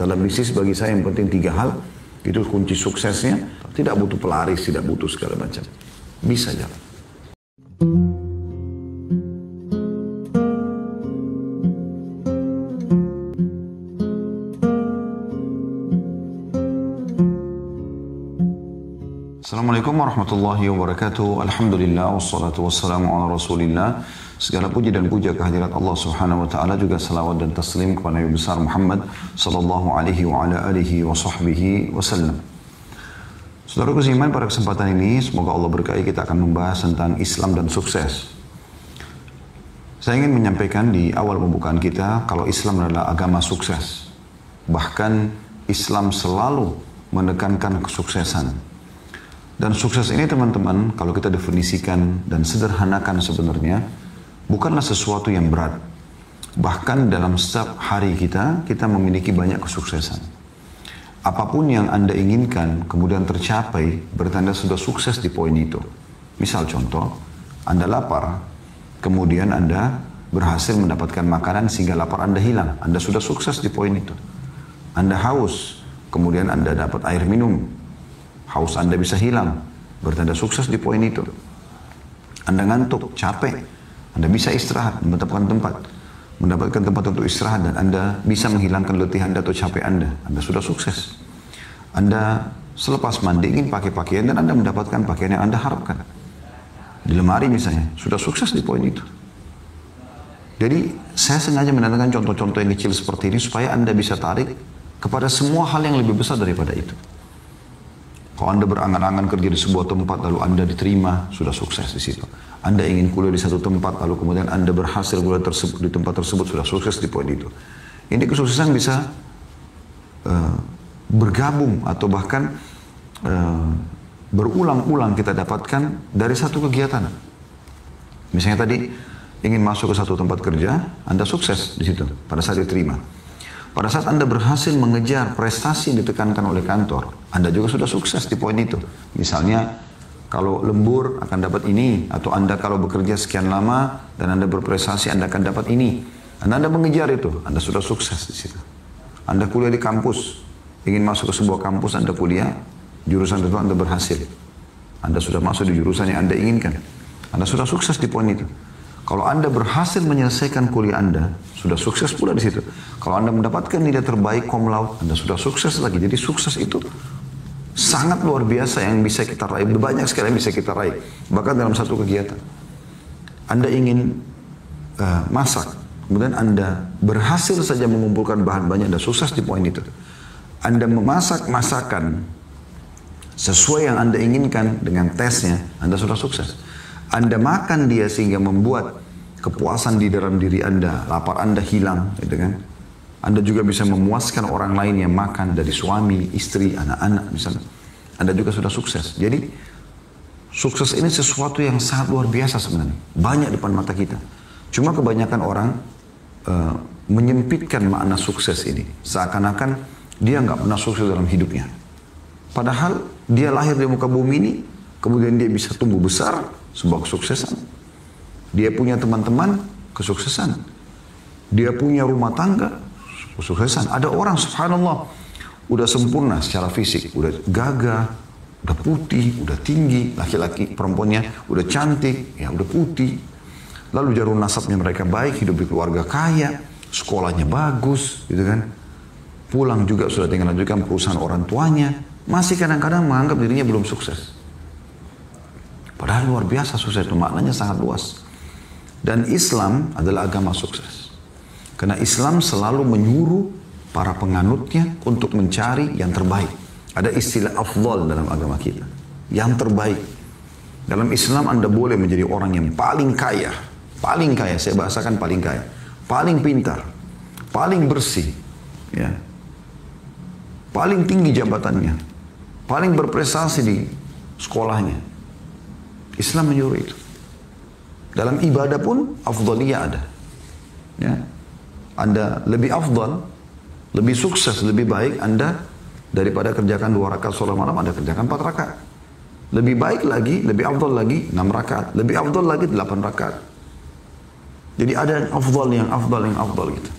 Dalam bisnis bagi saya yang penting 3 hal, itu kunci suksesnya. Tidak butuh pelaris, tidak butuh segala macam. Bisa jalan. Assalamualaikum warahmatullahi wabarakatuh. Alhamdulillah wassalatu wassalamu ala Rasulillah. Segala puji dan puja kehadirat Allah Subhanahu wa taala, juga salawat dan taslim kepada Nabi besar Muhammad sallallahu alaihi wa ala alihi wa sahbihi wasallam. Saudaraku seiman, pada kesempatan ini semoga Allah berkahi, kita akan membahas tentang Islam dan sukses. Saya ingin menyampaikan di awal pembukaan kita kalau Islam adalah agama sukses. Bahkan Islam selalu menekankan kesuksesan. Dan sukses ini teman-teman, kalau kita definisikan dan sederhanakan sebenarnya, bukanlah sesuatu yang berat. Bahkan dalam setiap hari kita memiliki banyak kesuksesan. Apapun yang Anda inginkan, kemudian tercapai, berarti Anda sudah sukses di poin itu. Misal contoh, Anda lapar, kemudian Anda berhasil mendapatkan makanan sehingga lapar Anda hilang. Anda sudah sukses di poin itu. Anda haus, kemudian Anda dapat air minum. Haus Anda bisa hilang, berarti Anda sukses di poin itu. Anda ngantuk, capek, Anda bisa istirahat, mendapatkan tempat untuk istirahat, dan Anda bisa menghilangkan letih Anda atau capek Anda sudah sukses. Anda selepas mandi ingin pakai pakaian dan Anda mendapatkan pakaian yang Anda harapkan. Di lemari misalnya, sudah sukses di poin itu. Jadi saya sengaja menandakan contoh-contoh yang kecil seperti ini supaya Anda bisa tarik kepada semua hal yang lebih besar daripada itu. Kalau Anda berangan-angan kerja di sebuah tempat lalu Anda diterima, sudah sukses di situ. Anda ingin kuliah di satu tempat lalu kemudian Anda berhasil kuliah di tempat tersebut, sudah sukses di poin itu. Ini kesuksesan bisa bergabung atau bahkan berulang-ulang kita dapatkan dari satu kegiatan. Misalnya tadi ingin masuk ke satu tempat kerja, Anda sukses di situ pada saat diterima. Pada saat Anda berhasil mengejar prestasi yang ditekankan oleh kantor, Anda juga sudah sukses di poin itu. Misalnya, kalau lembur akan dapat ini, atau Anda kalau bekerja sekian lama dan Anda berprestasi, Anda akan dapat ini. Dan Anda mengejar itu, Anda sudah sukses di situ. Anda kuliah di kampus, ingin masuk ke sebuah kampus, Anda kuliah, jurusan itu Anda berhasil. Anda sudah masuk di jurusan yang Anda inginkan. Anda sudah sukses di poin itu. Kalau Anda berhasil menyelesaikan kuliah Anda, sudah sukses pula di situ. Kalau Anda mendapatkan nilai terbaik cum laude, Anda sudah sukses lagi. Jadi sukses itu sangat luar biasa yang bisa kita raih. Banyak sekali yang bisa kita raih. Bahkan dalam satu kegiatan. Anda ingin masak, kemudian Anda berhasil saja mengumpulkan bahan banyak, Anda sukses di poin itu. Anda memasak masakan sesuai yang Anda inginkan dengan tesnya, Anda sudah sukses. Anda makan dia sehingga membuat kepuasan di dalam diri Anda, lapar Anda hilang, gitu kan? Anda juga bisa memuaskan orang lain yang makan, dari suami, istri, anak-anak misalnya. Anda juga sudah sukses. Jadi sukses ini sesuatu yang sangat luar biasa sebenarnya. Banyak depan mata kita. Cuma kebanyakan orang menyempitkan makna sukses ini. Seakan-akan dia nggak pernah sukses dalam hidupnya. Padahal dia lahir di muka bumi ini, kemudian dia bisa tumbuh besar, sebuah kesuksesan. Dia punya teman-teman, kesuksesan. Dia punya rumah tangga, kesuksesan. Ada orang subhanallah, udah sempurna secara fisik, udah gagah, udah putih, udah tinggi, laki-laki, perempuannya udah cantik, ya udah putih. Lalu jalur nasabnya mereka baik, hidup di keluarga kaya, sekolahnya bagus, gitu kan. Pulang juga sudah tinggal lanjutkan perusahaan orang tuanya, masih kadang-kadang menganggap dirinya belum sukses. Padahal luar biasa sukses itu, maknanya sangat luas. Dan Islam adalah agama sukses. Karena Islam selalu menyuruh para penganutnya untuk mencari yang terbaik. Ada istilah afdal dalam agama kita. Yang terbaik. Dalam Islam Anda boleh menjadi orang yang paling kaya. Paling kaya, saya bahasakan paling kaya. Paling pintar. Paling bersih. Ya. Paling tinggi jabatannya. Paling berprestasi di sekolahnya. Islam menyuruh itu. Dalam ibadah pun afdaliyah ada. Ya. Anda lebih afdal, lebih sukses, lebih baik Anda daripada kerjakan 2 rakaat sholat malam, Anda kerjakan 4 rakaat. Lebih baik lagi, lebih afdal lagi 6 rakaat. Lebih afdal lagi 8 rakaat. Jadi ada yang afdal gitu.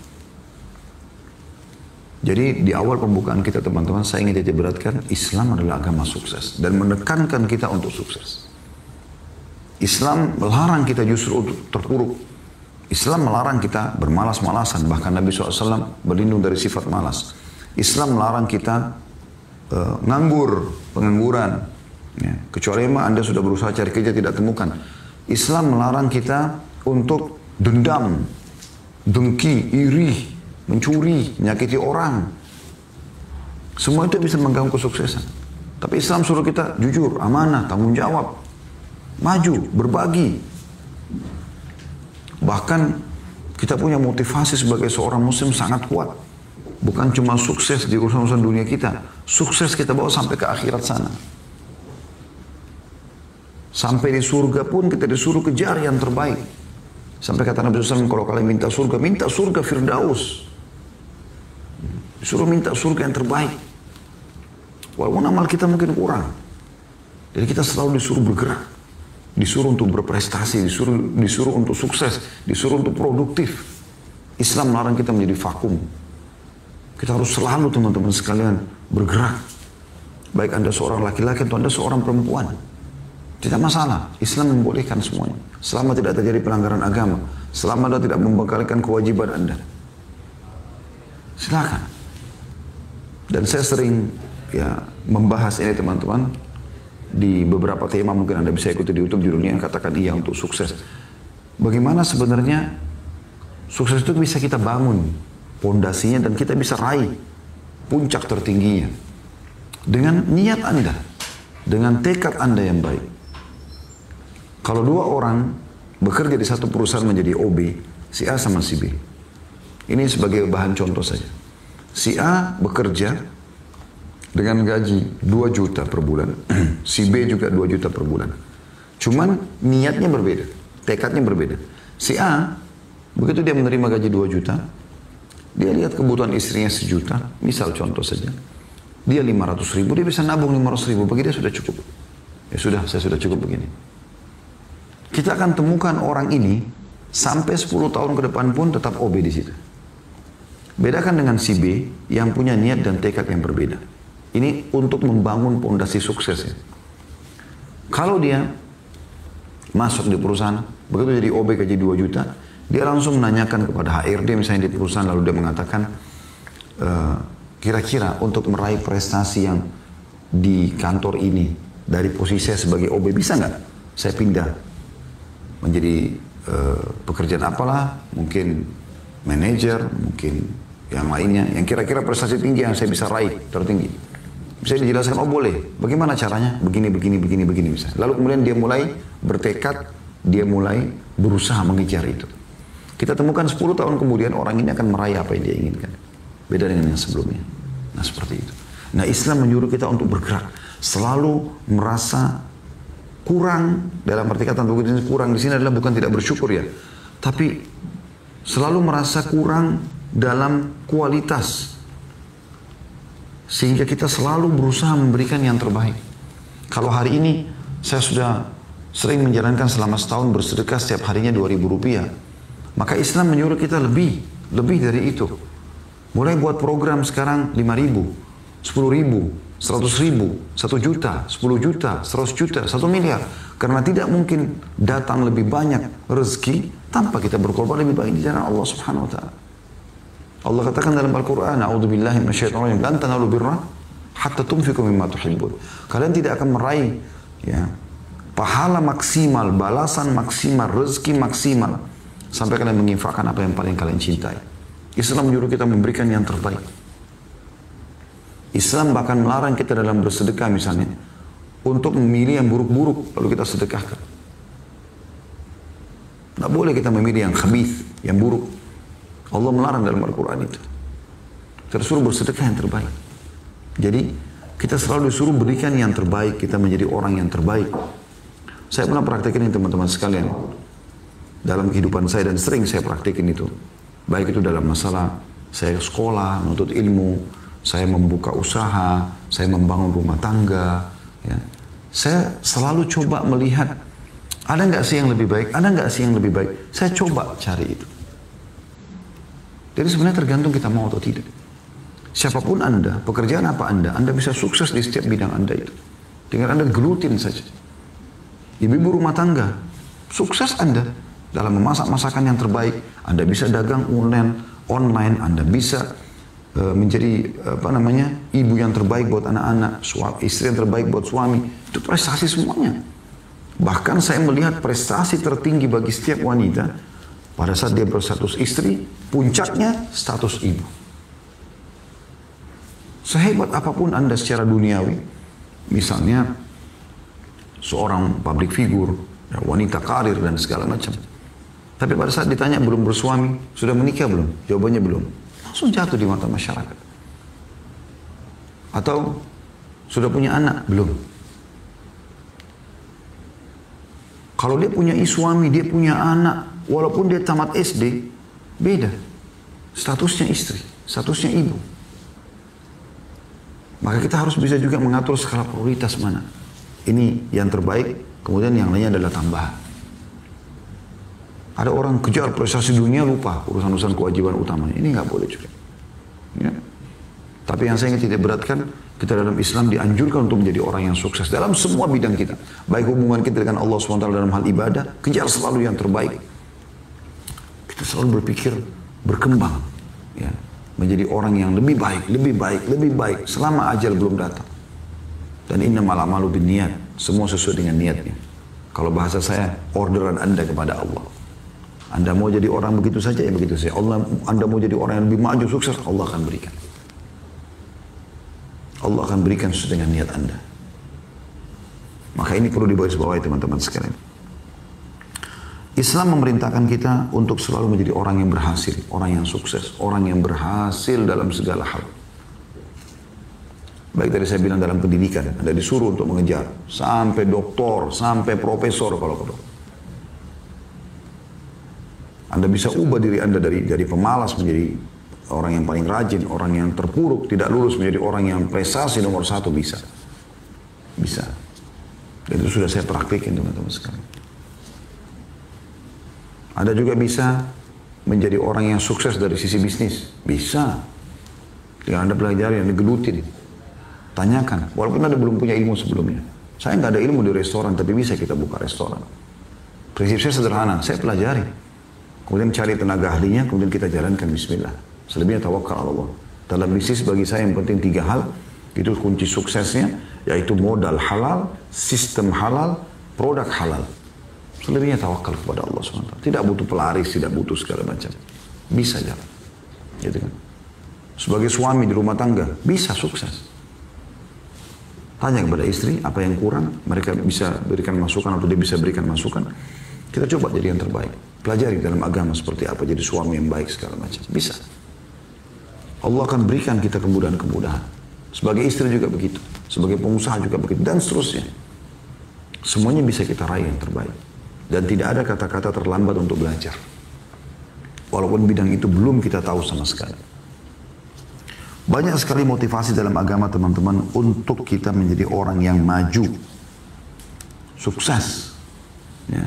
Jadi di awal pembukaan kita teman-teman, saya ingin titik beratkan Islam adalah agama sukses. Dan menekankan kita untuk sukses. Islam melarang kita justru untuk terpuruk. Islam melarang kita bermalas-malasan. Bahkan Nabi SAW berlindung dari sifat malas. Islam melarang kita pengangguran. Ya, kecuali memang Anda sudah berusaha cari kerja tidak temukan. Islam melarang kita untuk dendam, dengki, iri, mencuri, menyakiti orang. Semua itu bisa mengganggu kesuksesan. Tapi Islam suruh kita jujur, amanah, tanggung jawab, maju, berbagi. Bahkan kita punya motivasi sebagai seorang muslim sangat kuat. Bukan cuma sukses di urusan-urusan dunia kita. Sukses kita bawa sampai ke akhirat sana. Sampai di surga pun kita disuruh kejar yang terbaik. Sampai kata Nabi SAW, kalau kalian minta surga Firdaus. Disuruh minta surga yang terbaik. Walaupun amal kita mungkin kurang. Jadi kita selalu disuruh bergerak. Disuruh untuk berprestasi, disuruh untuk sukses, disuruh untuk produktif. Islam melarang kita menjadi vakum. Kita harus selalu teman-teman sekalian bergerak. Baik Anda seorang laki-laki atau Anda seorang perempuan. Tidak masalah. Islam membolehkan semuanya. Selama tidak terjadi pelanggaran agama. Selama Anda tidak membengkalikan kewajiban Anda. Silakan. Dan saya sering membahas ini teman-teman. Di beberapa tema mungkin Anda bisa ikuti di YouTube judulnya yang katakan iya untuk sukses. Bagaimana sebenarnya sukses itu bisa kita bangun pondasinya dan kita bisa raih puncak tertingginya dengan niat Anda, dengan tekad Anda yang baik. Kalau dua orang bekerja di satu perusahaan menjadi OB, si A sama si B. Ini sebagai bahan contoh saja. Si A bekerja dengan gaji 2 juta per bulan. Si B juga 2 juta per bulan. Cuman niatnya berbeda. Tekadnya berbeda. Si A, begitu dia menerima gaji 2 juta, dia lihat kebutuhan istrinya 1 juta. Misal contoh saja. Dia 500 ribu, dia bisa nabung 500 ribu. Bagi dia sudah cukup. Ya sudah, saya sudah cukup begini. Kita akan temukan orang ini sampai 10 tahun ke depan pun tetap OB di situ. Bedakan dengan si B yang punya niat dan tekad yang berbeda. Ini untuk membangun pondasi sukses ya. Kalau dia masuk di perusahaan, begitu jadi OB gaji 2 juta, dia langsung menanyakan kepada HRD misalnya di perusahaan, lalu dia mengatakan, kira-kira untuk meraih prestasi yang di kantor ini, dari posisi saya sebagai OB, bisa nggak saya pindah menjadi pekerjaan apalah, mungkin manajer, mungkin yang lainnya, yang kira-kira prestasi tinggi yang saya bisa raih, tertinggi. Bisa dijelaskan, oh boleh. Bagaimana caranya? Begini misalnya. Lalu kemudian dia mulai bertekad, dia mulai berusaha mengejar itu. Kita temukan 10 tahun kemudian orang ini akan meraih apa yang dia inginkan. Beda dengan yang sebelumnya. Nah seperti itu. Nah Islam menyuruh kita untuk bergerak. Selalu merasa kurang, dalam arti kata kurang di sini adalah bukan tidak bersyukur ya. Tapi selalu merasa kurang dalam kualitas. Sehingga kita selalu berusaha memberikan yang terbaik. Kalau hari ini saya sudah sering menjalankan selama setahun bersedekah setiap harinya 2.000 rupiah. Maka Islam menyuruh kita lebih dari itu. Mulai buat program sekarang 5.000, 10.000, 100.000, 1 juta, 10 juta, 100 juta, 1 miliar. Karena tidak mungkin datang lebih banyak rezeki tanpa kita berkorban lebih baik di jalan Allah Subhanahu wa Ta'ala. Allah katakan dalam Al-Quran, A'udzubillahi minasyaitonir rajim, lan tanalu birra hatta tunfiqu mimma tuhibbun. Kalian tidak akan meraih pahala maksimal, balasan maksimal, rezeki maksimal sampai kalian menginfakkan apa yang paling kalian cintai. Islam menyuruh kita memberikan yang terbaik. Islam bahkan melarang kita dalam bersedekah misalnya untuk memilih yang buruk-buruk lalu kita sedekahkan. Tidak boleh kita memilih yang khabith, yang buruk. Allah melarang dalam Al-Quran itu. Kita disuruh bersedekah yang terbaik. Jadi kita selalu disuruh berikan yang terbaik. Kita menjadi orang yang terbaik. Saya pernah praktekin ini teman-teman sekalian. Dalam kehidupan saya dan sering saya praktekin itu. Baik itu dalam masalah saya sekolah, menuntut ilmu, saya membuka usaha, saya membangun rumah tangga. Ya. Saya selalu coba melihat, ada nggak sih yang lebih baik? Ada nggak sih yang lebih baik? Saya coba cari itu. Jadi sebenarnya tergantung kita mau atau tidak. Siapapun Anda, pekerjaan apa Anda bisa sukses di setiap bidang Anda itu. Dengan Anda gelutin saja. Ibu-ibu rumah tangga, sukses Anda dalam memasak masakan yang terbaik. Anda bisa dagang online, Anda bisa menjadi ibu yang terbaik buat anak-anak, istri yang terbaik buat suami. Itu prestasi semuanya. Bahkan saya melihat prestasi tertinggi bagi setiap wanita pada saat dia berstatus istri, puncaknya status ibu. Sehebat apapun Anda secara duniawi, misalnya seorang public figure, wanita karir dan segala macam. Tapi pada saat ditanya belum bersuami, sudah menikah belum? Jawabannya belum. Langsung jatuh di mata masyarakat. Atau sudah punya anak? Belum. Kalau dia punya suami, dia punya anak, walaupun dia tamat SD, beda. Statusnya istri, statusnya ibu. Maka kita harus bisa juga mengatur skala prioritas mana. Ini yang terbaik, kemudian yang lainnya adalah tambahan. Ada orang kejar prestasi dunia, lupa urusan-urusan kewajiban utamanya. Ini nggak boleh juga. Ya. Tapi yang saya ingin tidak beratkan, kita dalam Islam dianjurkan untuk menjadi orang yang sukses dalam semua bidang kita. Baik hubungan kita dengan Allah SWT dalam hal ibadah, kejar selalu yang terbaik. Kita selalu berpikir berkembang. Ya. Menjadi orang yang lebih baik, lebih baik, lebih baik. Selama ajal belum datang. Dan innamal a'malu binniyat. Semua sesuai dengan niatnya. Kalau bahasa saya, orderan Anda kepada Allah. Anda mau jadi orang begitu saja, ya begitu saja. Anda mau jadi orang yang lebih maju, sukses, Allah akan berikan. Allah akan berikan sesuai dengan niat Anda. Maka ini perlu dibawahi teman-teman sekalian. Islam memerintahkan kita untuk selalu menjadi orang yang berhasil, orang yang sukses, orang yang berhasil dalam segala hal. Baik tadi saya bilang dalam pendidikan, Anda disuruh untuk mengejar sampai doktor, sampai profesor kalau perlu. Anda bisa ubah diri Anda dari pemalas menjadi orang yang paling rajin, orang yang terpuruk, tidak lulus menjadi orang yang prestasi nomor 1 bisa. Bisa. Dan itu sudah saya praktikin teman-teman sekalian. Anda juga bisa menjadi orang yang sukses dari sisi bisnis. Bisa. Yang Anda pelajari, Anda gelutin. Tanyakan. Walaupun Anda belum punya ilmu sebelumnya. Saya nggak ada ilmu di restoran, tapi bisa kita buka restoran. Prinsip saya sederhana. Saya pelajari. Kemudian cari tenaga ahlinya, kemudian kita jalankan bismillah. Selebihnya tawakal Allah. Dalam bisnis bagi saya yang penting 3 hal. Itu kunci suksesnya. Yaitu modal halal, sistem halal, produk halal. Selebihnya tawakal kepada Allah SWT. Tidak butuh pelaris, tidak butuh segala macam. Bisa jalan. Gitu kan. Sebagai suami di rumah tangga, bisa sukses. Tanya kepada istri, apa yang kurang. Mereka bisa berikan masukan atau dia bisa berikan masukan. Kita coba jadi yang terbaik. Pelajari dalam agama seperti apa jadi suami yang baik segala macam. Bisa. Allah akan berikan kita kemudahan-kemudahan. Sebagai istri juga begitu. Sebagai pengusaha juga begitu. Dan seterusnya. Semuanya bisa kita raih yang terbaik. Dan tidak ada kata-kata terlambat untuk belajar. Walaupun bidang itu belum kita tahu sama sekali. Banyak sekali motivasi dalam agama teman-teman untuk kita menjadi orang yang maju. Sukses. Ya.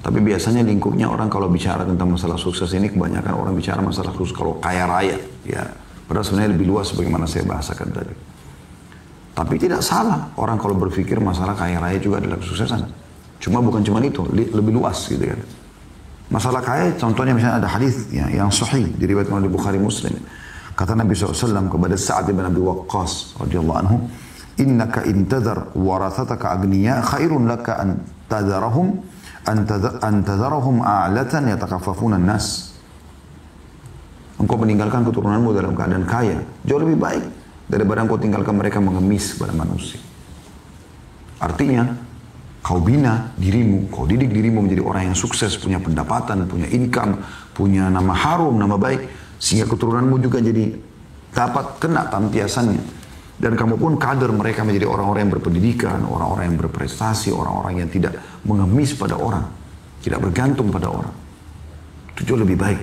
Tapi biasanya lingkupnya orang kalau bicara tentang masalah sukses ini, kebanyakan orang bicara masalah sukses kalau kaya raya. Ya. Padahal sebenarnya lebih luas sebagaimana saya bahasakan tadi. Tapi tidak salah orang kalau berpikir masalah kaya raya juga adalah kesuksesan. Cuma bukan cuma itu, lebih luas gitu kan. Masalah kaya, contohnya misalnya ada hadis yang sahih diriwayatkan oleh Bukhari Muslim. Kata Nabi SAW kepada Sa'ad bin Abi Waqqas radhiyallahu anhu, "Innaka intadhar warathataka agniya khairun laka an tadharahum a'latan yatakaffafuna an-nas." Engkau meninggalkan keturunanmu dalam keadaan kaya, jauh lebih baik daripada engkau tinggalkan mereka mengemis kepada manusia. Artinya, kau bina dirimu, kau didik dirimu menjadi orang yang sukses, punya pendapatan, punya income, punya nama harum, nama baik, sehingga keturunanmu juga jadi dapat kena tampiasannya. Dan kamu pun kader mereka menjadi orang-orang yang berpendidikan, orang-orang yang berprestasi, orang-orang yang tidak mengemis pada orang, tidak bergantung pada orang. Itu jauh lebih baik.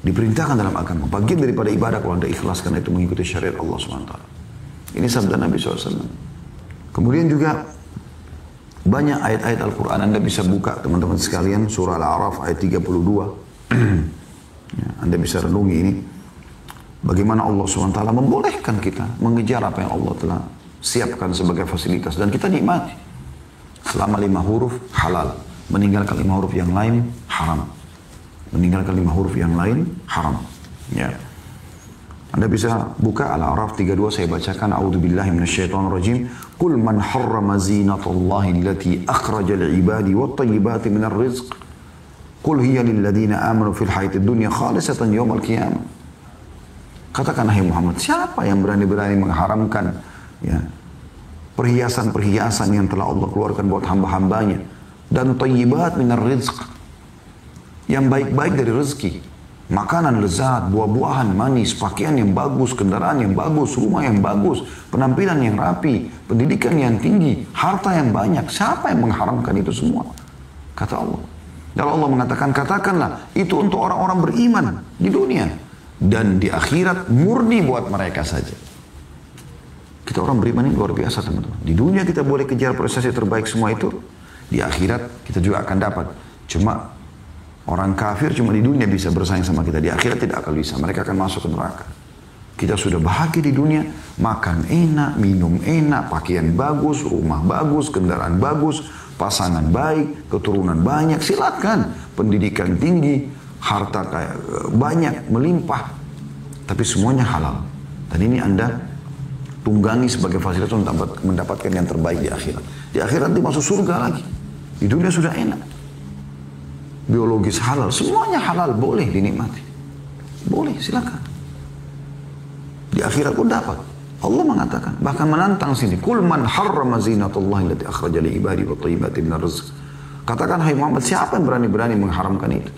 Diperintahkan dalam agama. Bagian daripada ibadah kalau Anda ikhlas karena itu mengikuti syariat Allah SWT. Ini sabda Nabi SAW. Kemudian juga banyak ayat-ayat Al-Quran. Anda bisa buka teman-teman sekalian surah Al-A'raf ayat 32. Ya, Anda bisa renungi ini. bagaimana Allah SWT membolehkan kita mengejar apa yang Allah telah siapkan sebagai fasilitas. Dan kita nikmati. Selama 5 huruf halal. Meninggalkan 5 huruf yang lain haram. Meninggalkan 5 huruf yang lain haram. Ya. Anda bisa buka Al-A'raf 32, saya bacakan. A'udzubillahi minasyaitonirrajim. Qul man harrama zinatallahi allati akhraja li'ibadi wat-thayyibati minar rizq. Qul hiya lilladheena amanu fil hayatid dunya khalisatan yaumal qiyamah. Katakan, hai Muhammad, siapa yang berani-berani mengharamkan ya, perhiasan-perhiasan yang telah Allah keluarkan buat hamba-hambanya, dan thayyibat minar rizq, yang baik-baik dari rezeki. Makanan lezat, buah-buahan manis, pakaian yang bagus, kendaraan yang bagus, rumah yang bagus, penampilan yang rapi, pendidikan yang tinggi, harta yang banyak. Siapa yang mengharamkan itu semua? Kata Allah. Dan Allah mengatakan, katakanlah itu untuk orang-orang beriman di dunia. Dan di akhirat murni buat mereka saja. Kita orang beriman ini luar biasa, teman-teman. Di dunia kita boleh kejar prestasi terbaik semua itu. Di akhirat kita juga akan dapat. Cuma orang kafir cuma di dunia bisa bersaing sama kita. Di akhirat tidak akan bisa. Mereka akan masuk ke neraka. Kita sudah bahagia di dunia. Makan enak, minum enak, pakaian bagus, rumah bagus, kendaraan bagus, pasangan baik, keturunan banyak. Silakan. Pendidikan tinggi, harta kayak banyak, melimpah. Tapi semuanya halal. Dan ini Anda tunggangi sebagai fasilitas untuk mendapatkan yang terbaik di akhirat. Di akhirat nanti masuk surga lagi. Di dunia sudah enak. Biologis halal, semuanya halal, boleh dinikmati. Boleh, silakan. Di akhirat pun dapat. Allah mengatakan, bahkan menantang sini, "Qul man harrama zinatallahi allati akhraja li ibadi wat thayyibati minar rizq." Katakan, hai Muhammad, siapa yang berani-berani mengharamkan itu?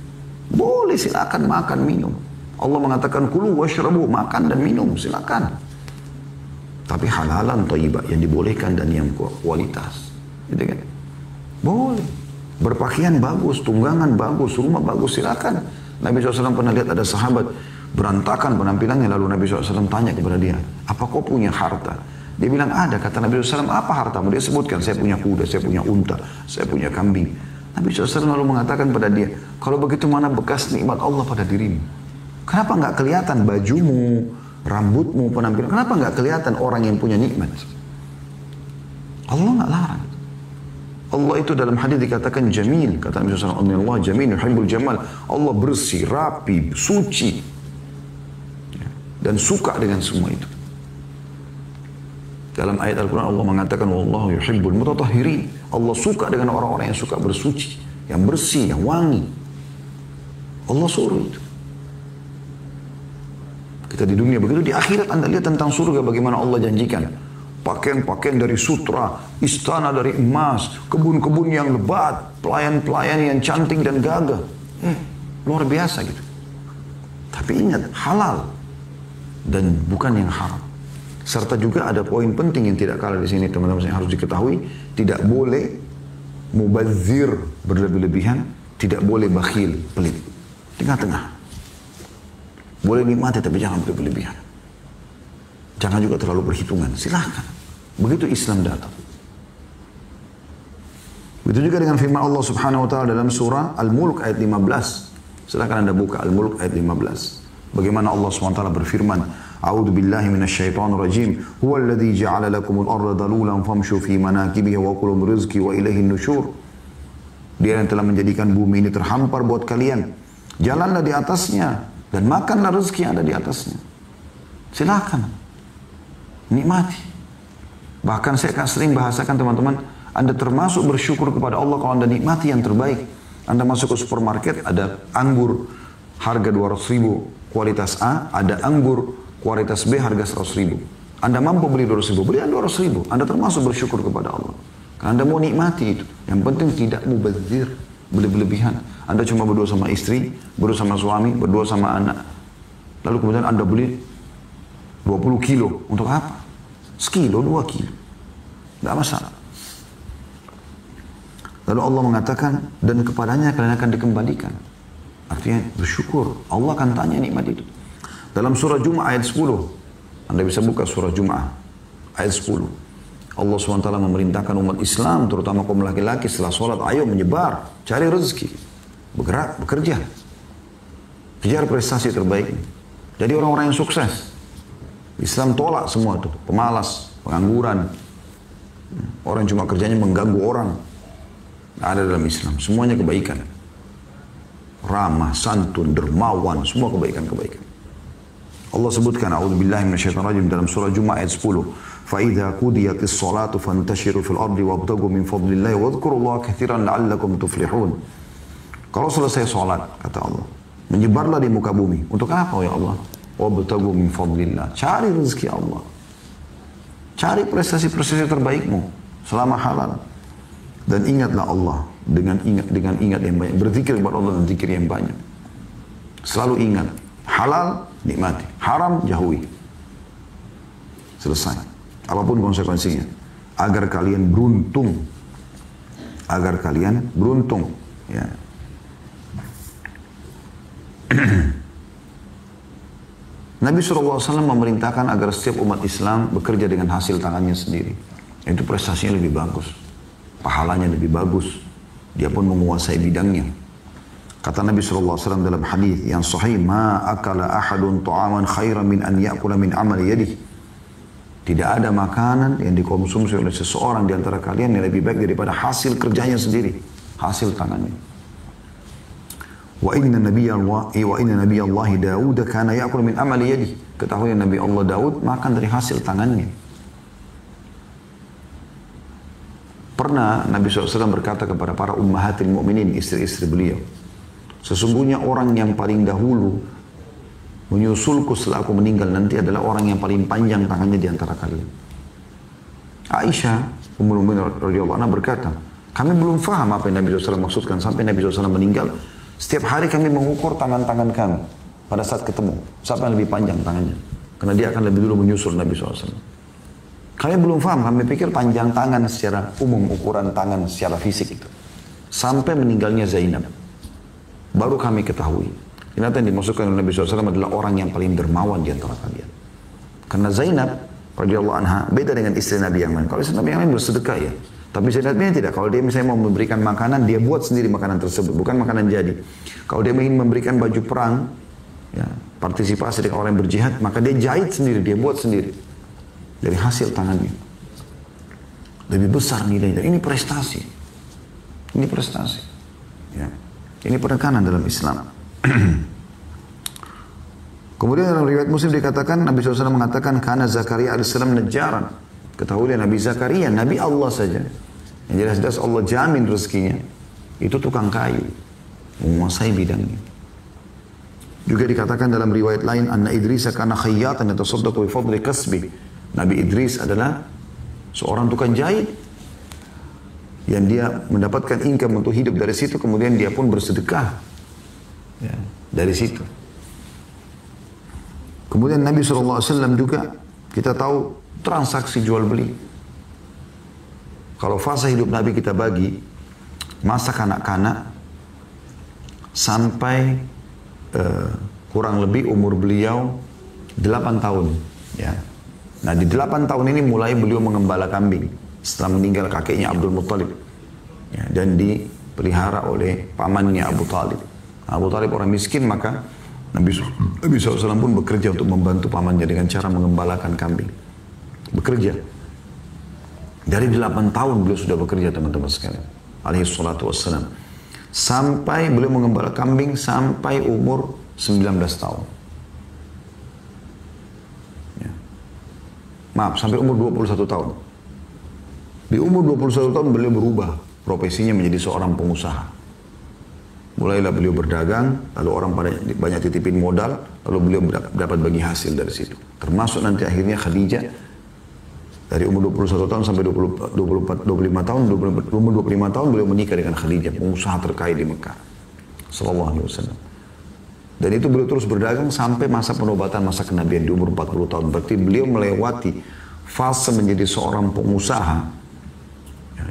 Boleh, silakan makan, minum. Allah mengatakan, "Kulu washrabu," makan dan minum, silakan. Tapi halalan thayyibat, yang dibolehkan dan yang kualitas. Gitu kan? Boleh. Berpakaian bagus, tunggangan bagus, rumah bagus, silakan. Nabi SAW pernah lihat ada sahabat berantakan penampilannya, lalu Nabi SAW tanya kepada dia, apa kau punya harta? Dia bilang ada. Kata Nabi SAW, apa hartamu? Dia sebutkan, saya punya kuda, saya punya unta, saya punya kambing. Nabi SAW lalu mengatakan pada dia, kalau begitu mana bekas nikmat Allah pada dirimu? Kenapa nggak kelihatan bajumu, rambutmu, penampilan? Kenapa nggak kelihatan orang yang punya nikmat? Allah nggak larang. Allah itu dalam hadis dikatakan jamil. Kata Nabi SAW, Allah jamil, yuhibbul jamal. Allah bersih, rapi, suci. Dan suka dengan semua itu. Dalam ayat Al-Quran Allah mengatakan, Wallahu yuhibbul mutatahhirin. Allah suka dengan orang-orang yang suka bersuci. Yang bersih, yang wangi. Allah suruh itu. Kita di dunia begitu, di akhirat Anda lihat tentang surga bagaimana Allah janjikan. Pakaian-pakaian dari sutra, istana dari emas, kebun-kebun yang lebat, pelayan-pelayan yang cantik dan gagah. Luar biasa gitu. Tapi ingat, halal dan bukan yang haram. Serta juga ada poin penting yang tidak kalah di sini, teman-teman, yang harus diketahui. Tidak boleh mubazir, berlebih-lebihan, tidak boleh bakhil, pelit. Tengah-tengah. Boleh nikmati tapi jangan berlebihan. Jangan juga terlalu berhitungan. Silakan. Begitu Islam datang. Begitu juga dengan firman Allah Subhanahu wa taala dalam surah Al-Mulk ayat 15. Silakan Anda buka Al-Mulk ayat 15. Bagaimana Allah Subhanahu wa taala berfirman, A'udzu billahi minasyaitonir rajim. Huwallazi ja'ala lakumul arda dalulan famshu fi manakibiha wa kulu min rizqi wa ilaihin nusyur. Dia yang telah menjadikan bumi ini terhampar buat kalian. Jalanlah di atasnya dan makanlah rezeki yang ada di atasnya. Silakan. Nikmati. Bahkan saya akan sering bahasakan teman-teman, Anda termasuk bersyukur kepada Allah kalau Anda nikmati yang terbaik. Anda masuk ke supermarket, ada anggur harga 200.000 kualitas A, ada anggur kualitas B harga 100.000. Anda mampu beli 200.000, beli 200.000. Anda termasuk bersyukur kepada Allah. Karena Anda mau nikmati itu. Yang penting tidak mubazir, berlebihan. Anda cuma berdua sama istri, berdua sama suami, berdua sama anak. Lalu kemudian Anda beli 20 kilo. Untuk apa? Sekilo, 2 kilo. Tidak masalah. Lalu Allah mengatakan, dan kepadanya kalian akan dikembalikan. Artinya bersyukur. Allah akan tanya nikmat itu. Dalam surah Jum'ah ayat 10. Anda bisa buka surah Jum'ah ayat 10. Allah SWT memerintahkan umat Islam, terutama kaum laki-laki, setelah sholat, ayo menyebar, cari rezeki. Bergerak, bekerja. Kejar prestasi terbaik. Jadi orang-orang yang sukses. Islam tolak semua itu. Pemalas, pengangguran. Orang cuma kerjanya mengganggu orang. Nggak ada dalam Islam. Semuanya kebaikan. Ramah, santun, dermawan, semua kebaikan-kebaikan. Allah sebutkan, A'udzubillahi minasyaitonirrajim dalam surah Jumat ayat 10. فَإِذَا قُضِيَتِ الصَّلَاةُ فَانْتَشِرُوا فِي الْأَرْضِ وَابْتَغُوا مِنْ فَضْلِ اللَّهِ وَاذْكُرُوا اللَّهَ كَثِيرًا لَعَلَّكُمْ تُفْلِحُونَ. Kalau selesai sholat, kata Allah, menyebarlah di muka bumi. Untuk apa ya Allah? وَابْتَغُوا مِنْ فَضْلِ اللَّهِ. Cari rezeki Allah. Cari prestasi-prestasi terbaikmu selama halal. Dan ingatlah Allah dengan ingat yang banyak. Berzikir kepada Allah dan zikir yang banyak. Selalu ingat. Halal, nikmati. Haram, jauhi. Selesai. Apapun konsekuensinya. Agar kalian beruntung. Agar kalian beruntung. Ya. Nabi SAW memerintahkan agar setiap umat Islam bekerja dengan hasil tangannya sendiri. Itu prestasinya lebih bagus. Pahalanya lebih bagus. Dia pun menguasai bidangnya. Kata Nabi SAW dalam hadis yang sahih, "Ma akala ahadun ta'aman khairan min an ya'kula min amali yadihi." Tidak ada makanan yang dikonsumsi oleh seseorang di antara kalian yang lebih baik daripada hasil kerjanya sendiri, hasil tangannya. Wa inna nabiyallahi Daud kana ya'kulu min amali yadihi. Ketahui Nabi Allah Daud makan dari hasil tangannya. Pernah Nabi SAW berkata kepada para ummahatil mu'minin, istri-istri beliau, sesungguhnya orang yang paling dahulu menyusulku setelah aku meninggal nanti adalah orang yang paling panjang tangannya di antara kalian. Aisyah, Ummul Mukminin radhiyallahu anha berkata, kami belum faham apa yang Nabi SAW maksudkan sampai Nabi SAW meninggal. Setiap hari kami mengukur tangan-tangan kami pada saat ketemu. Siapa yang lebih panjang tangannya? Karena dia akan lebih dulu menyusul Nabi SAW. Kami belum faham, kami pikir panjang tangan secara umum, ukuran tangan secara fisik itu. Sampai meninggalnya Zainab. Baru kami ketahui. Ternyata yang dimaksudkan oleh Nabi SAW adalah orang yang paling dermawan di antara kalian. Karena Zainab radhiyallahu anha beda dengan istri Nabi yang lain. Kalau istri Nabi yang lain bersedekah ya. Tapi Zainab ini tidak. Kalau dia misalnya mau memberikan makanan, dia buat sendiri makanan tersebut. Bukan makanan jadi. Kalau dia ingin memberikan baju perang, ya, partisipasi dengan orang yang berjihad, maka dia jahit sendiri, dia buat sendiri. Dari hasil tangannya. Lebih besar nilainya. Ini prestasi. Ini prestasi. Ya. Ini penekanan dalam Islam. Kemudian dalam riwayat Muslim dikatakan, Nabi SAW mengatakan, karena Zakaria alaihissalam najjaran. Ketahuilah Nabi Zakaria, Nabi Allah saja. Yang jelas-jelas Allah jamin rezekinya. Itu tukang kayu. Menguasai bidangnya. Juga dikatakan dalam riwayat lain, Anna Idris kana khayyatan yatasaddaqu bi fadli kasbi. Nabi Idris adalah seorang tukang jahit. Yang dia mendapatkan income untuk hidup dari situ, kemudian dia pun bersedekah. Ya, dari situ. Kemudian Nabi SAW juga, kita tahu, transaksi jual beli. Kalau fase hidup Nabi kita bagi, masa kanak-kanak sampai kurang lebih umur beliau 8 tahun. Ya. Nah di 8 tahun ini mulai beliau mengembala kambing setelah meninggal kakeknya Abdul Muttalib. Ya, dan dipelihara oleh pamannya Abu Talib. Abu Talib orang miskin, maka Nabi SAW pun bekerja untuk membantu pamannya dengan cara mengembalakan kambing. Bekerja. Dari 8 tahun beliau sudah bekerja, teman-teman sekalian. Alaihi salatu wassalam. Sampai beliau mengembala kambing sampai umur 19 tahun. Ya. Maaf, sampai umur 21 tahun. Di umur 21 tahun beliau berubah profesinya menjadi seorang pengusaha. Mulailah beliau berdagang, lalu orang banyak titipin modal, lalu beliau dapat bagi hasil dari situ. Termasuk nanti akhirnya Khadijah, dari umur 21 tahun sampai 25 tahun, umur 25 tahun beliau menikah dengan Khadijah, pengusaha terkaya di Mekah. Sallallahu alaihi wasallam. Dan itu beliau terus berdagang sampai masa penobatan, masa kenabian di umur 40 tahun. Berarti beliau melewati fase menjadi seorang pengusaha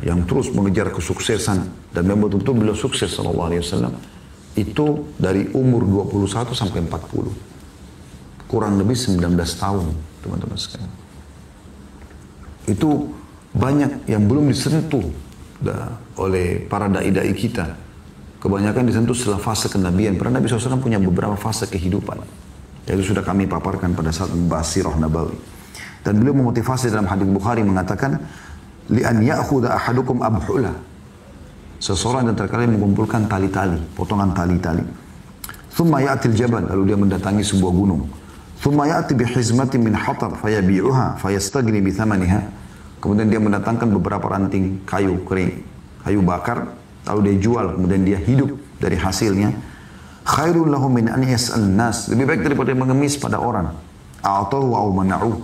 yang terus mengejar kesuksesan dan memang betul-betul beliau sukses sallallahu alaihi wasallam itu dari umur 21 sampai 40. Kurang lebih 19 tahun, teman-teman sekalian. Itu banyak yang belum disentuh oleh para dai-dai kita. Kebanyakan disentuh setelah fase kenabian. Karena Nabi SAW punya beberapa fase kehidupan. Itu sudah kami paparkan pada saat membahas Sirah Nabawi. Dan beliau memotivasi dalam hadis Bukhari mengatakan, li'an ya'khudha ahadukum abhula. Seseorang yang terkadang mengumpulkan tali-tali, potongan tali-tali. Thumma ya'til jabal, lalu dia mendatangi sebuah gunung. Thumma ya'ti bihizmatin min hatar fayabi'uha fayastagni bithamaniha. Kemudian dia mendatangkan beberapa ranting kayu kering, kayu bakar, lalu dia jual, kemudian dia hidup dari hasilnya. Khairul lahum min an yas'al nas. Lebih baik daripada mengemis pada orang. A'tahu wa mana'uh.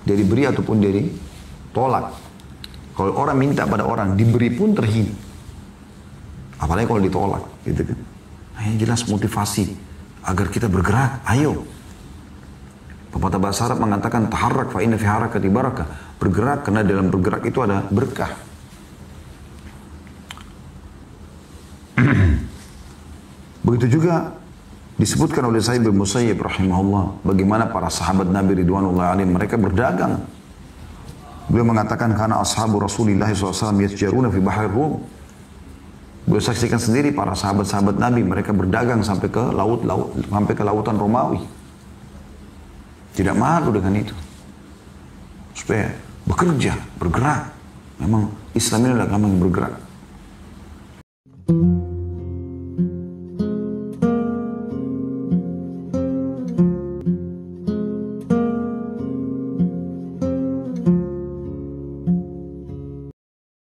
Dia diberi ataupun dia ditolak. Kalau orang minta pada orang, diberi pun terhina. Apalagi kalau ditolak, gitu kan. Nah, yang jelas motivasi agar kita bergerak. Ayo. Pepatah bahasa Arab mengatakan taharrak fa inna fi harakati barakah. Bergerak karena dalam bergerak itu ada berkah. Begitu juga disebutkan oleh Sa'id bin Musayyib rahimahullah bagaimana para sahabat Nabi ridwanullah alaihim mereka berdagang. Beliau mengatakan karena ashabu Rasulullah SAW yasjaruna fi bahar Rum. Beliau saksikan sendiri para sahabat-sahabat Nabi mereka berdagang sampai ke sampai ke lautan Romawi. Tidak malu dengan itu. Supaya bekerja, bergerak. Memang Islam ini adalah agama yang bergerak.